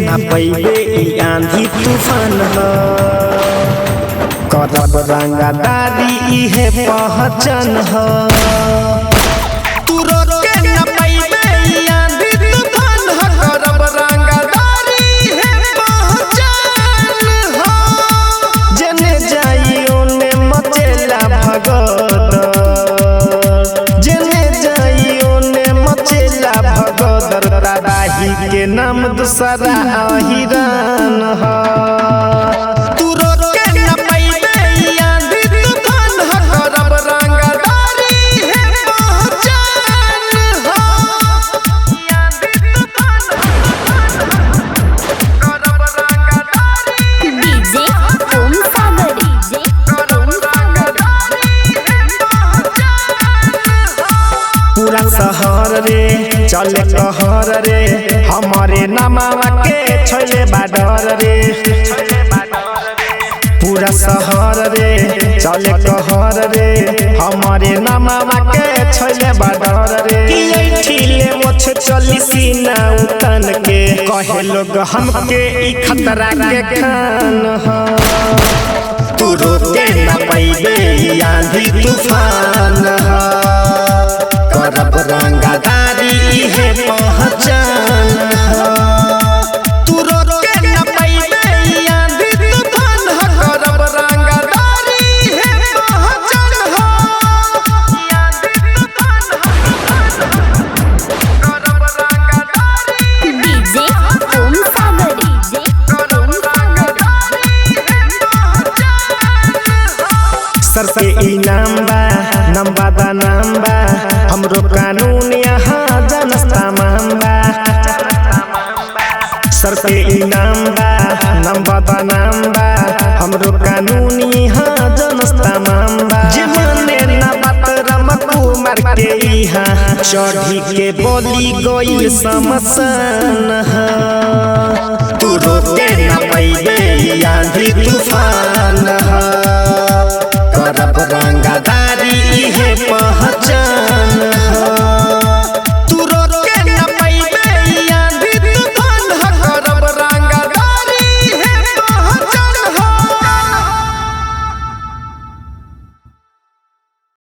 ना पैबे आंधी तूफान ह करब रंगदारी इहे पहचान ह तू रोके ना पैबे आंधी तूफान ह करब रंगदारी इहे पहचान ह जने जाई ओने मचेला भगत जने जाई ओने मचेला भगत दादाही के नाम दूसरा अहिरान ह तू रोके ना पैबे आंधी तूफान ह करब रंगदारी इहे पहचान ह करब रंगदारी डीजे ओम सागर डीजे ओम सागर पूरा शहर रे चले कहर रे हमारे नामावा के छोले बाडर रे पूरा शहर रे चले कहर रे हमारे नामावा के छोले बाडर रे ठीले मोछ चली सीना उतन के कहे लोग हमके ई खतरा के खान ह तू रोके ना पैबे आंधी तूफान ह करब रंगदारी इहे पहचान ह तू रोके ना पैबे आंधी तूफान ह करब रंगदारी इहे पहचान ह करब रंगदारी डीजे ओम सागर डीजे ओम सागर सर पे इनाम बा नंबा दा नाम बा हमरो कानून यहाँ जनस्ता मामबा सर पे इनाम बा नंबा दा नाम बा हमरो कानून यहाँ जनस्ता मामबा जे माने ना बात रम कुमार के यहाँ चढ़ी के बोली गइल समसान ह तू रोके ना पैबे आंधी तूफान ह